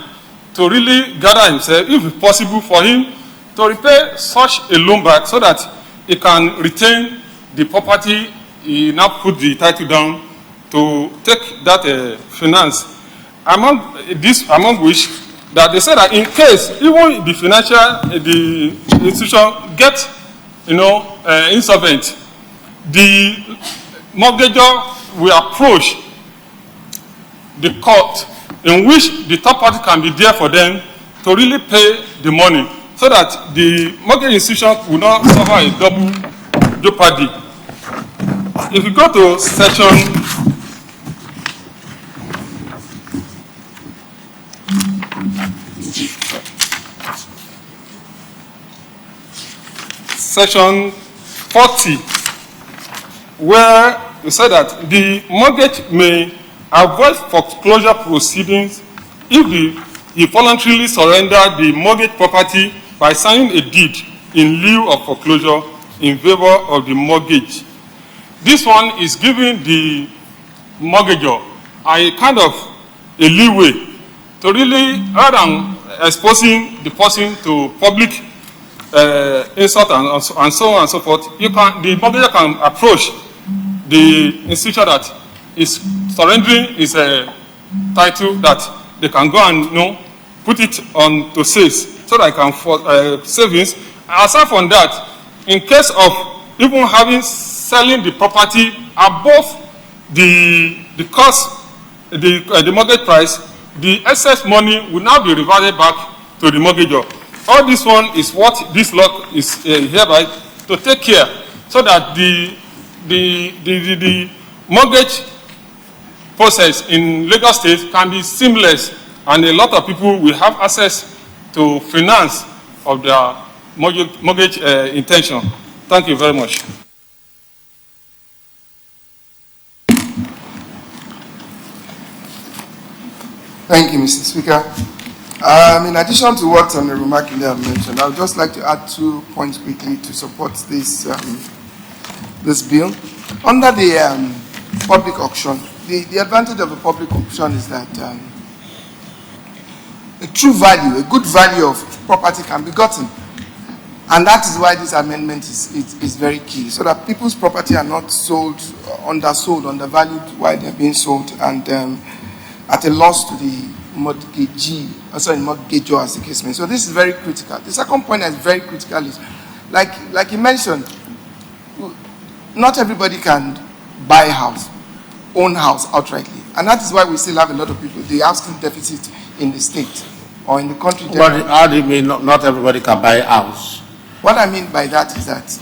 [SPEAKER 11] to really gather himself, if it's possible for him to repay such a loan back so that he can retain the property, he now put the title down to take that finance. Among which, that they say that in case even the institution gets, insolvent, the mortgagor will approach the court in which the third party can be there for them to really pay the money so that the mortgage institution will not suffer a double jeopardy. If you go to section 40, where you say that the mortgage may avoid foreclosure proceedings if he voluntarily surrender the mortgage property by signing a deed in lieu of foreclosure in favor of the mortgage. This one is giving the mortgagor a kind of a leeway to really, rather than exposing the person to public insult and so on and so forth, the mortgagor can approach the institution that is surrendering his title, that they can go and put it on to sales so that I can savings. Aside from that, in case of even selling the property above the cost, the mortgage price, the excess money will now be reverted back to the mortgagor. All this one is what this law is hereby to take care, so that the mortgage process in Lagos State can be seamless, and a lot of people will have access to finance of their mortgage intention. Thank you very much.
[SPEAKER 7] Thank you, Mr. Speaker. In addition to what Honorable Makinde mentioned, I would just like to add 2 points quickly to support this this bill. Under the public auction, the advantage of the public auction is that a true value, a good value of property can be gotten. And that is why this amendment is very key, so that people's property are not sold, undersold, undervalued while they're being sold, and at a loss to the mortgagee, mortgagor as the case may be. So this is very critical. The second point is very critical is, like you mentioned, not everybody can buy a house, own house outrightly. And that is why we still have a lot of people, the housing deficit in the state or in the country.
[SPEAKER 5] But how do you mean not everybody can buy a house?
[SPEAKER 7] What I mean by that is that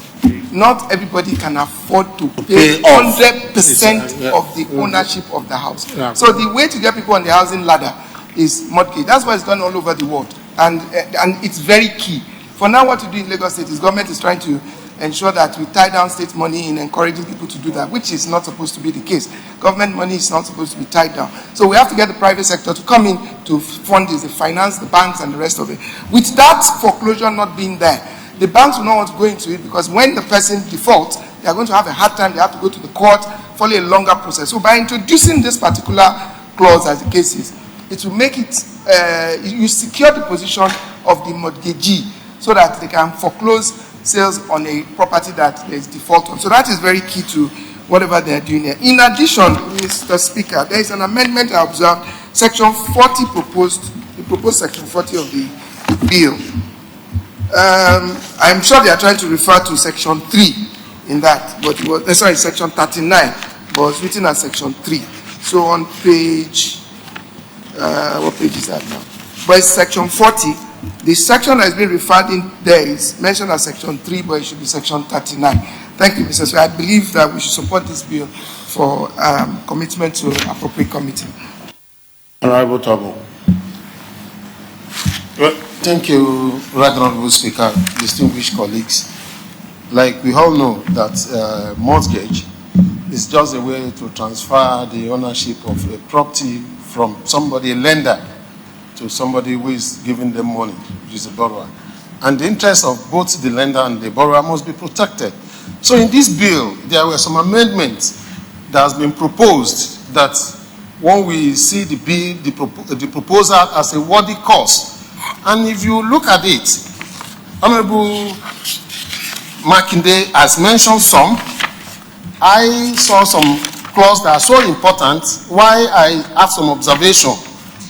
[SPEAKER 7] not everybody can afford to pay 100% of the ownership of the house. Yeah. So the way to get people on the housing ladder is mortgage. That's why it's done all over the world. And it's very key. For now, what to do in Lagos State is government is trying to ensure that we tie down state money in encouraging people to do that, which is not supposed to be the case. Government money is not supposed to be tied down. So we have to get the private sector to come in to fund this, the finance, the banks, and the rest of it. With that foreclosure not being there, the banks will not want to go into it, because when the person defaults, they are going to have a hard time. They have to go to the court, follow a longer process. So by introducing this particular clause, as the case is, it will make it, you secure the position of the mortgagee so that they can foreclose sales on a property that there is default on. So that is very key to whatever they are doing here. In addition, Mr. Speaker, there is an amendment I observed, section 40 the proposed section 40 of the bill. I'm sure they are trying to refer to section 3 in that, but it was, sorry, section 39, but it's written as section 3. So on page, what page is that now? But it's section 40. The section that has been referred in there is mentioned as section 3, but it should be section 39. Thank you, Mr. Speaker. I believe that we should support this bill for commitment to appropriate committee.
[SPEAKER 5] Honorable Tobo.
[SPEAKER 12] Well, thank you, Right Honorable Speaker, distinguished colleagues. Like we all know that mortgage is just a way to transfer the ownership of a property from somebody, a lender, to somebody who is giving them money, which is a borrower. And the interest of both the lender and the borrower must be protected. So in this bill, there were some amendments that has been proposed that when we see the bill, the proposal as a worthy cause. And if you look at it, Honorable Makinde has mentioned some. I saw some clauses that are so important, why I have some observation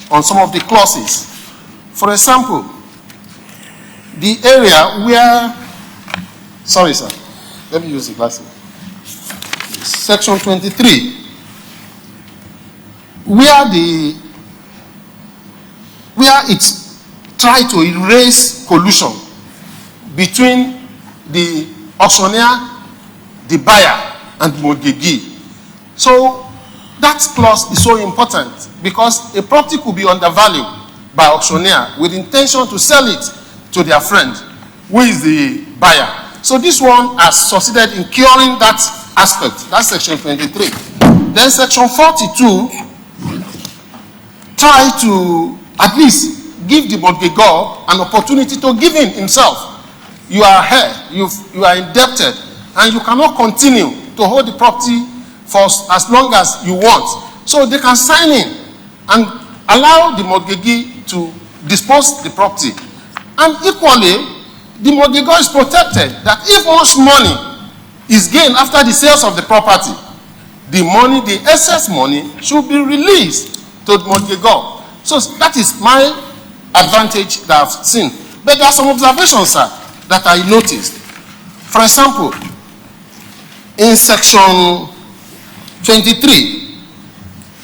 [SPEAKER 12] on some of the clauses. For example, the area where, sorry sir, let me use the glasses. Section 23, where it try to erase collusion between the auctioneer, the buyer, and the mortgagee. So that clause is so important because a property could be undervalued by auctioneer with intention to sell it to their friend, who is the buyer. So this one has succeeded in curing that aspect. That's section 23. Then section 42 try to at least give the mortgagor an opportunity to give in himself. You are here, you are indebted, and you cannot continue to hold the property for as long as you want. So they can sign in and allow the mortgagee to dispose the property. And equally, the mortgagor is protected that if much money is gained after the sales of the property, the money, the excess money, should be released to the mortgagor. So that is my advantage that I've seen. But there are some observations, sir, that I noticed. For example, in section 23,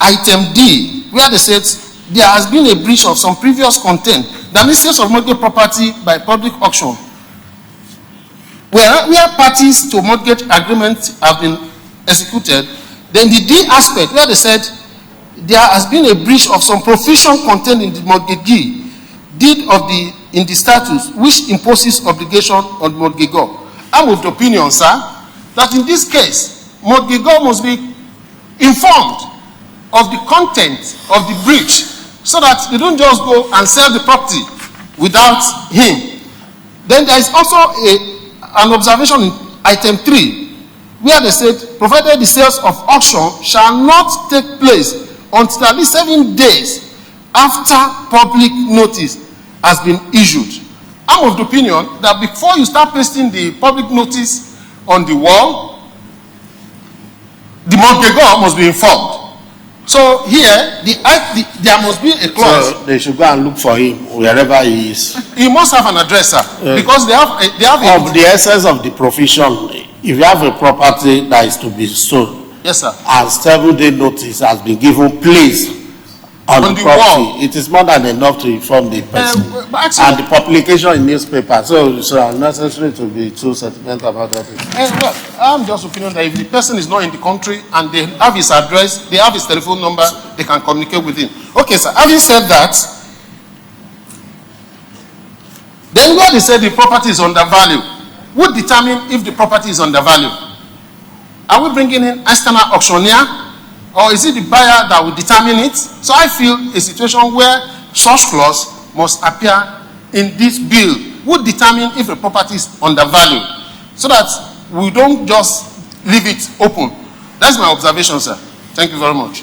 [SPEAKER 12] item D, where they said there has been a breach of some previous content, that means sales of mortgage property by public auction, where parties to mortgage agreement have been executed. Then the D aspect, where they said there has been a breach of some provision contained in the mortgagee deed of in the statutes, which imposes obligation on mortgagor. I'm of the opinion, sir, that in this case, mortgagor must be informed of the content of the breach, so that they don't just go and sell the property without him. Then there is also an observation in item 3, where they said, provided the sales of auction shall not take place until at least 7 days after public notice has been issued. I'm of the opinion that before you start pasting the public notice on the wall, the mortgagor must be informed. So here, there must be a clause.
[SPEAKER 5] So they should go and look for him wherever he is.
[SPEAKER 12] He must have an address, sir, because they have
[SPEAKER 5] of the essence of the provision. If you have a property that is to be sold,
[SPEAKER 12] yes, sir,
[SPEAKER 5] and 7-day notice has been given, please, on the property, wall, it is more than enough to inform the person. And the publication in newspaper, so unnecessary to be too sentimental about that.
[SPEAKER 12] Well, I'm just opinion that if the person is not in the country and they have his address, they have his telephone number, they can communicate with him. Okay, sir, having said that, then where they say the property is undervalued, who determine if the property is undervalued? Are we bringing in external auctioneer, or is it the buyer that will determine it? So I feel a situation where such clause must appear in this bill. Who determine if a property is undervalued, so that we don't just leave it open. That's my observation, sir. Thank you very much.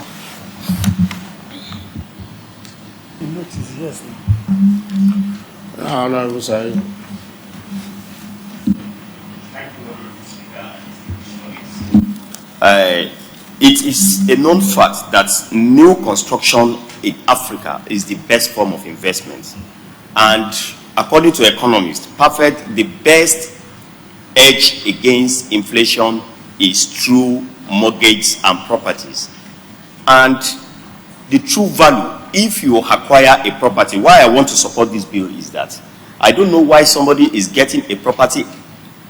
[SPEAKER 5] Honorable Sir.
[SPEAKER 9] It is a known fact that new construction in Africa is the best form of investment. And according to economists, the best edge against inflation is through mortgages and properties. And the true value, if you acquire a property, why I want to support this bill is that I don't know why somebody is getting a property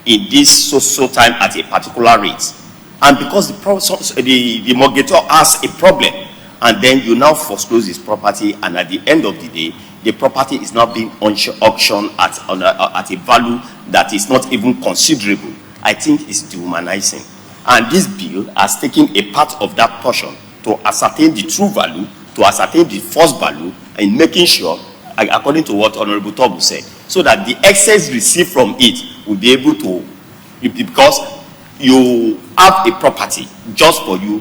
[SPEAKER 9] in this so time at a particular rate. And because the mortgagor has a problem, and then you now foreclose his property, and at the end of the day, the property is now being auctioned at a value that is not even considerable. I think it's dehumanizing. And this bill has taken a part of that portion to ascertain the true value, to ascertain the false value, and making sure, according to what Honorable Tobu said, so that the excess received from it will be able to, because you have a property just for you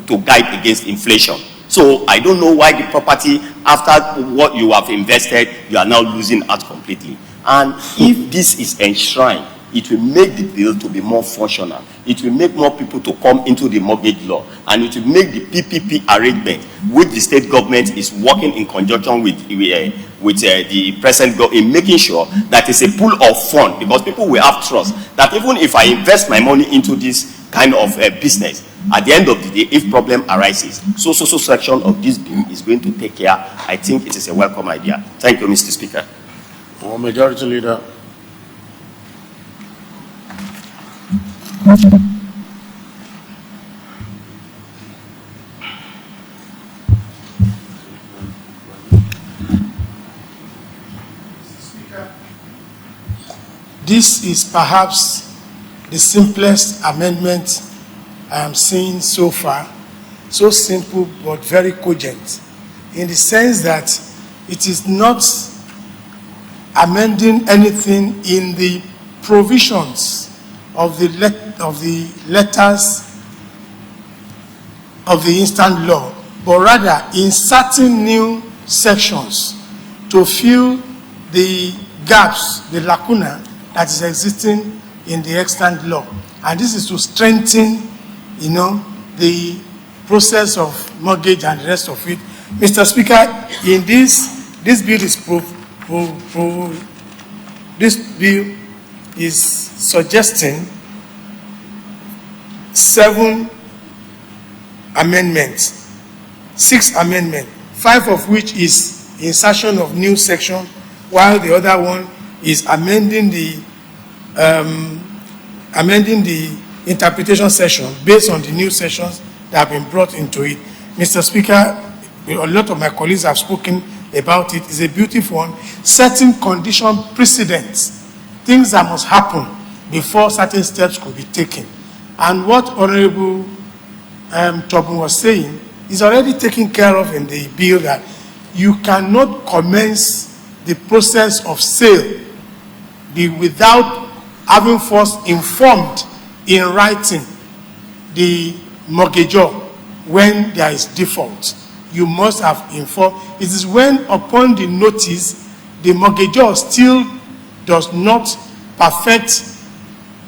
[SPEAKER 9] to guide against inflation. So I don't know why the property, after what you have invested, you are now losing out completely. And if this is enshrined, it will make the bill to be more functional. It will make more people to come into the mortgage law, and it will make the PPP arrangement, which the state government is working in conjunction with the present government, in making sure that it's a pool of fund, because people will have trust that even if I invest my money into this kind of business, at the end of the day, if problem arises, so section of this bill is going to take care. I think it is a welcome idea. Thank you, Mr. Speaker.
[SPEAKER 1] Majority Leader.
[SPEAKER 10] This is perhaps the simplest amendment I am seeing so far. So simple but very cogent, in the sense that it is not amending anything in the provisions of the letters of the instant law, but rather inserting new sections to fill the gaps, the lacuna that is existing in the extant law. And this is to strengthen, the process of mortgage and the rest of it. Mr. Speaker, in this bill is suggesting 7 amendments, 6 amendments, 5 of which is insertion of new section, while the other one is amending the interpretation session based on the new sessions that have been brought into it. Mr. Speaker, a lot of my colleagues have spoken about it. It's a beautiful one, setting condition precedents, things that must happen before certain steps could be taken. And what Honorable Tobun was saying is already taken care of in the bill, that you cannot commence the process of sale without having first informed in writing the mortgagor when there is default. You must have informed. It is when upon the notice the mortgagor still does not perfect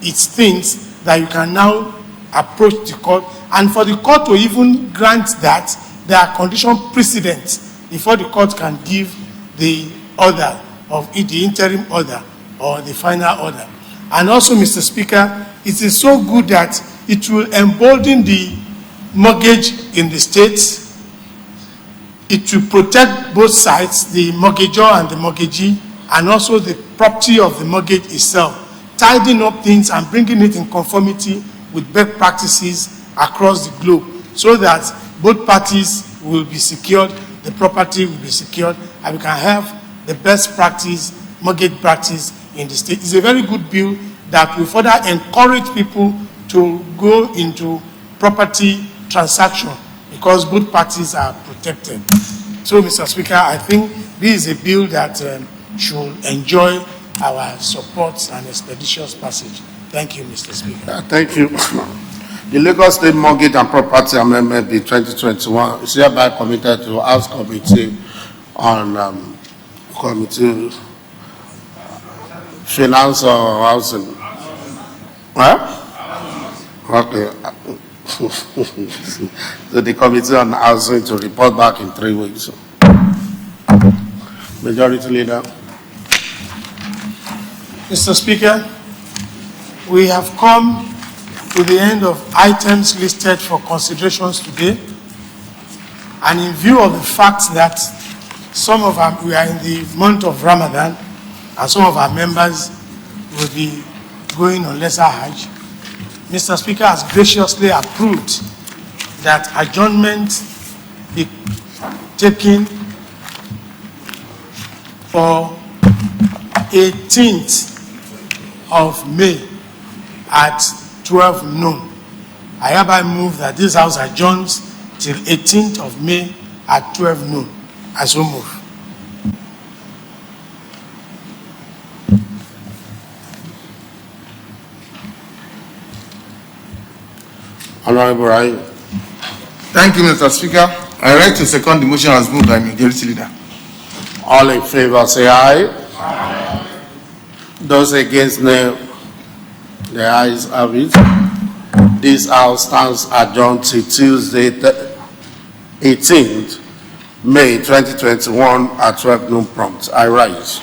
[SPEAKER 10] its things that you can now approach the court. And for the court to even grant that, there are condition precedents before the court can give the order of it, the interim order or the final order. And also, Mr. Speaker, it is so good that it will embolden the mortgage in the states. It will protect both sides, the mortgagor and the mortgagee, and also the property of the mortgage itself, tidying up things and bringing it in conformity with best practices across the globe, so that both parties will be secured, the property will be secured, and we can have the best practice, mortgage practice in the state. It's a very good bill that will further encourage people to go into property transaction because both parties are protected. So, Mr. Speaker, I think this is a bill that should enjoy our support and expeditious passage. Thank you, Mr. Speaker.
[SPEAKER 1] Thank you. The Lagos State Mortgage and Property Amendment Bill 2021 is hereby committed to House Committee on Committee Finance or Housing. Huh? Okay. So the Committee on Housing to report back in 3 weeks. Majority Leader.
[SPEAKER 10] Mr. Speaker, we have come to the end of items listed for considerations today, and in view of the fact that we are in the month of Ramadan, and some of our members will be going on lesser Hajj, Mr. Speaker has graciously approved that adjournment be taken for 18th of May at 12 noon. I hereby move that this House adjourns till 18th of May at 12 noon. I so move.
[SPEAKER 1] Honorable Rai.
[SPEAKER 12] Thank you, Mr. Speaker. I write to second the motion as moved by Majority Leader.
[SPEAKER 1] All in favor say aye. Aye. Those against nay. The ayes have it. This House stands adjourned till Tuesday, 18th May 2021 at 12 noon prompt. I rise.